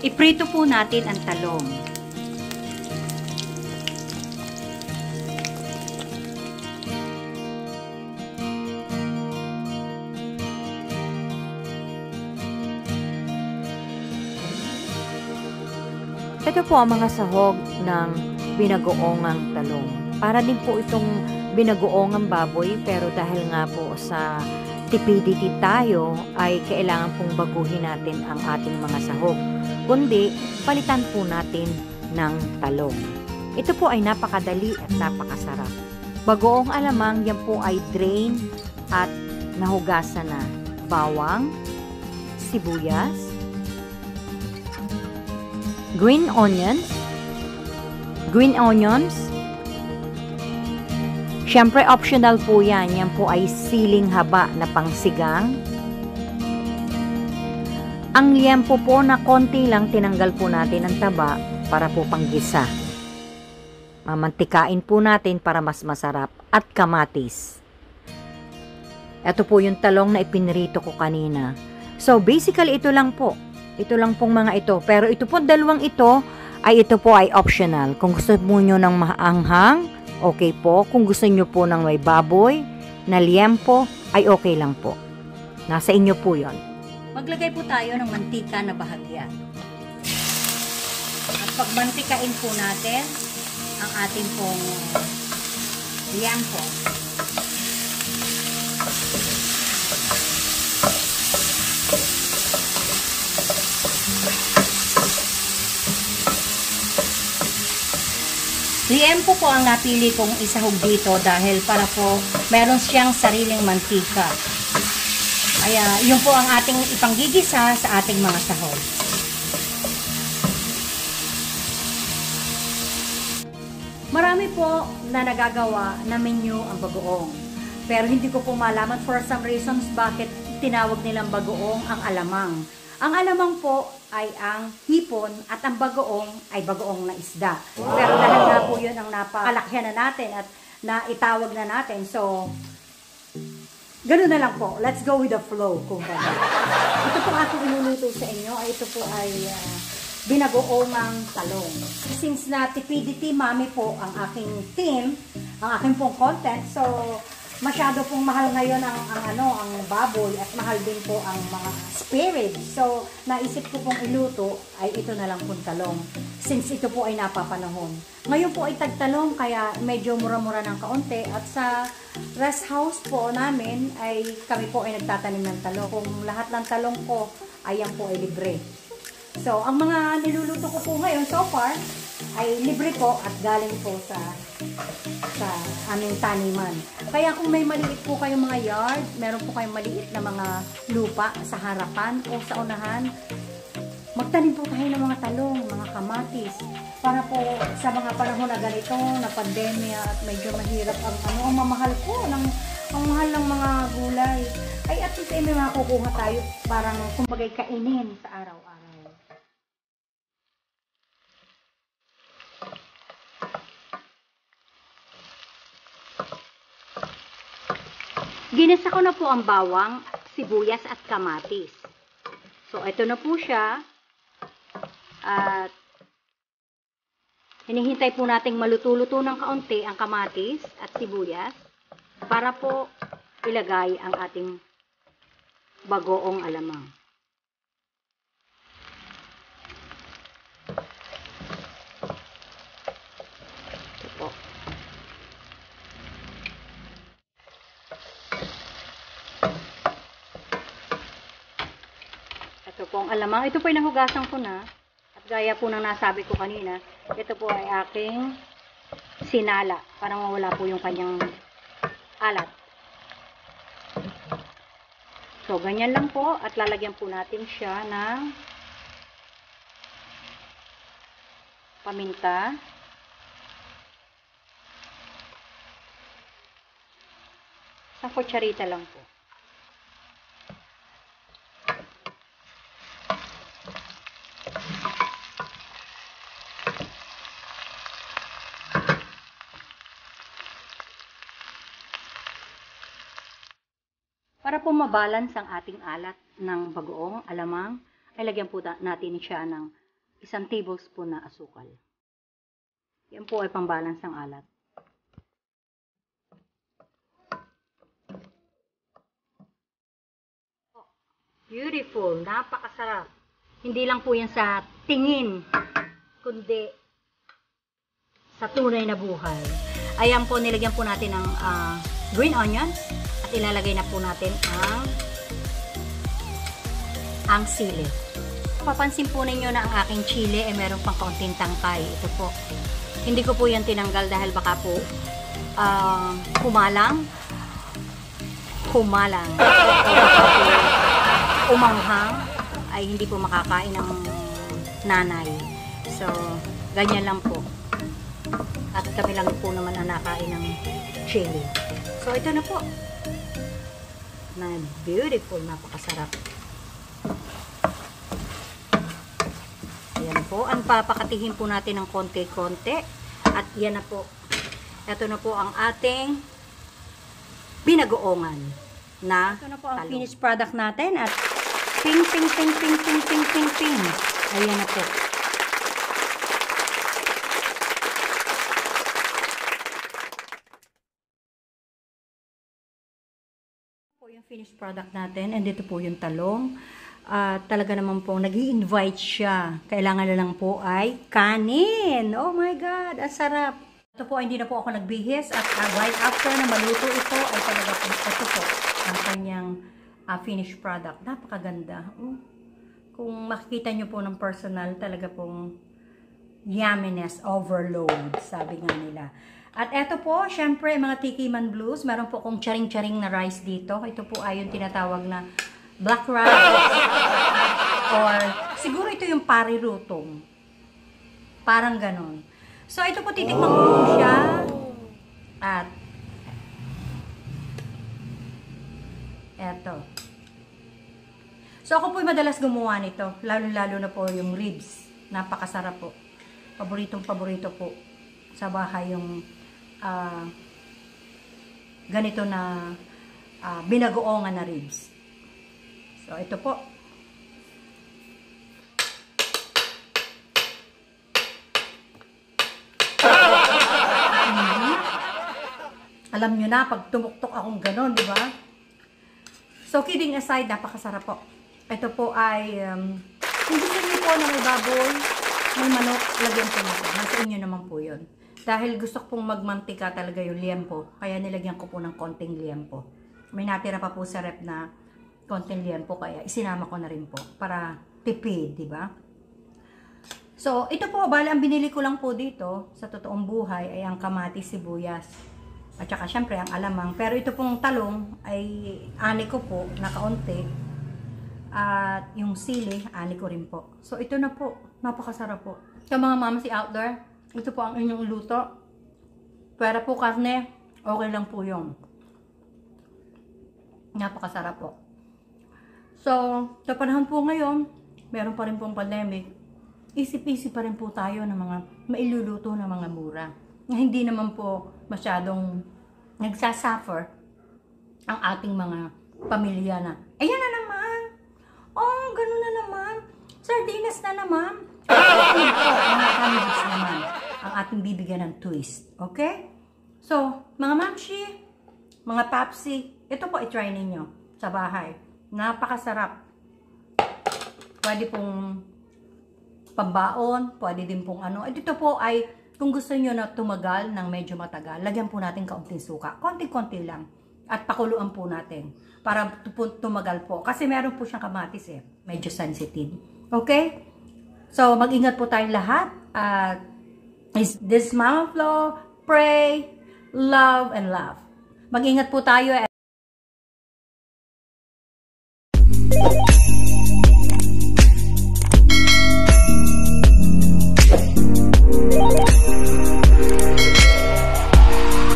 Iprito po natin ang talong. Ito po ang mga sahog ng binagoongang talong. Para din po itong binagoongang baboy, pero dahil nga po sa tipidity tayo, ay kailangan pong baguhin natin ang ating mga sahog. Kundi, palitan po natin ng talong. Ito po ay napakadali at napakasarap. Bagoong alamang, yan po ay drain at nahugasan na bawang, sibuyas, green onions. Siyempre, optional po yan. Yan po ay siling haba na pangsigang. Ang liempo po na konti lang, tinanggal po natin ang taba para po panggisa. Mamantikain po natin para mas masarap. At kamatis. Ito po yung talong na ipinrito ko kanina. So, basically, ito lang po. Ito lang pong mga ito. Pero ito po, dalawang ito po ay optional. Kung gusto mo nyo ng maanghang, okay po. Kung gusto nyo po ng may baboy, na liempo, ay okay lang po. Nasa inyo po yon. Maglagay po tayo ng mantika na bahagya. At pagmantikain po natin ang ating pong liempo. Liempo po ang napili kong isahog dito dahil para po meron siyang sariling mantika. Kaya yun po ang ating ipanggigisa sa ating mga sahog. Marami po na nagagawa na menu ang bagoong. Pero hindi ko po malaman for some reasons bakit tinawag nilang bagoong ang alamang. Ang alamang po ay ang hipon at ang bagoong ay bagoong na isda. Pero dahil nga po yun ang napakalakihan na natin at naitawag na natin. So, ganun na lang po. Let's go with the flow. Kumbaga. Ito po aking inuluto sa inyo. Ito po ay binagoongang talong. Since na tipidity mommy po ang aking theme, ang aking pong content, so masyado pong mahal ngayon ang baboy at mahal din po ang mga spirit. So, naisip ko pong iluto ay ito na lang pong talong. Since ito po ay napapanahon. Ngayon po ay tagtalong kaya medyo mura-mura ng kaunti. At sa rest house po namin ay kami po ay nagtatanim ng talong. Kung lahat ng talong ko ay yan po ay libre. So, ang mga niluluto ko po ngayon so far ay libre po at galing po sa aming taniman. Kaya kung may maliit po kayong mga yard, meron po kayong maliit na mga lupa sa harapan o sa unahan, magtanim po tayo ng mga talong, mga kamatis, para po sa mga panahon na ganito, na pandemya at medyo mahirap ang mamahal po, ang mahal ng mga gulay, ay at least ay may makukuha tayo parang kumbagay kainin sa araw-araw. Ginisa ko na po ang bawang, sibuyas at kamatis. So, ito na po siya. At hinihintay po nating maluto-luto ng kaunti ang kamatis at sibuyas para po ilagay ang ating bagoong alamang. Ito po. Ito po ang alamang. Ito po ay nahugasan ko na. At gaya po ng nasabi ko kanina, ito po ay aking sinala para mawala po yung kanyang alat. So, ganyan lang po. At lalagyan po natin siya ng paminta. Sa kutsarita lang po. Para po mabalance ang ating alat ng bagoong alamang, ay lagyan po natin siya ng 1 tablespoon na asukal. Yan po ay pambalance ng alat. Beautiful, napakasarap. Hindi lang po yan sa tingin, kundi sa tunay na buhay. Ayan po, nilagyan po natin ng green onions at ilalagay na po natin ang sili. Papansin po ninyo na ang aking chili ay meron pang kaunting tangkay. Ito po. Hindi ko po yan tinanggal dahil baka po kumalang. Umanghang ay hindi po makakain ng nanay. So, ganyan lang po. At kami lang po naman ang nakain ng chili. So, ito na po. Na beautiful, napakasarap. Ayan po. Ang papakatihin po natin ng konti-konti. At yan na po. Ito na po ang ating binagoongan na ito na po ang finished product natin. At ping, ping, ping, ping, ping, ping, ping, ping. Ayan na po. Po yung finished product natin. And dito po yung talong. Talaga naman po, nag-i-invite siya. Kailangan na lang po ay kanin. Oh my God, ang sarap. Ito po, hindi na po ako nagbihis. At right after na maluto ito, ay talaga po, ito po, ang kanyang finished product. Napakaganda. Kung makikita nyo po ng personal, talaga pong yumminess overload, sabi nga nila. At eto po, syempre, mga Tikiman Blues. Meron po akong charing-charing na rice dito. Ito po ay yung tinatawag na black rice. Or, siguro ito yung parirutong. Parang ganon. So, ito po, titikman ko po siya. At, eto. So, ako po madalas gumawa nito. Lalo-lalo na po yung ribs. Napakasarap po. Paboritong-paborito po sa bahay yung ganito na binagoongan na ribs. So, ito po. Alam nyo na, pag tumuktok akong ganon, di ba? So, kidding aside, napakasarap po. Ito po ay, kung gusto nyo po na may baboy, may manok, lagyan po natin. Nasa inyo naman po yun. Dahil gusto ko pong magmantika talaga yung liempo, kaya nilagyan ko po ng konting liempo. May natira pa po sa rep na konting liempo, kaya isinama ko na rin po para tipid, di ba? So, ito po, bali, ang binili ko lang po dito sa totoong buhay ay ang kamatis, sibuyas. At saka syempre ang alamang. Pero ito pong talong ay ani ko po na kaunti. At yung sili, ani ko rin po. So ito na po. Napakasarap po. So mga mama si out there, ito po ang inyong luto. Pwera po karne, okay lang po yung. Napakasarap po. So, sa panahon po ngayon, meron pa rin pong pandemic. Isip-isip pa rin po tayo ng mga mailuluto na mga mura. Na hindi naman po masyadong nagsasuffer ang ating mga pamilya na, ayan na naman, oh, ganun na naman, sardinas na naman, mga families naman, ang ating bibigyan ng twist, okay? So, mga mamshi, mga papsi, ito po i-try ninyo sa bahay. Napakasarap. Pwede pong pambaon, pwede din pong ano. At ito po ay kung gusto nyo na tumagal ng medyo matagal, lagyan po natin kaunting suka. Konti-konti lang. At pakuluan po natin. Para tumagal po. Kasi meron po siyang kamatis eh. Medyo sensitive. Okay? So, mag-ingat po tayong lahat. This Mama Flo, pray, love, and love. Mag-ingat po tayo.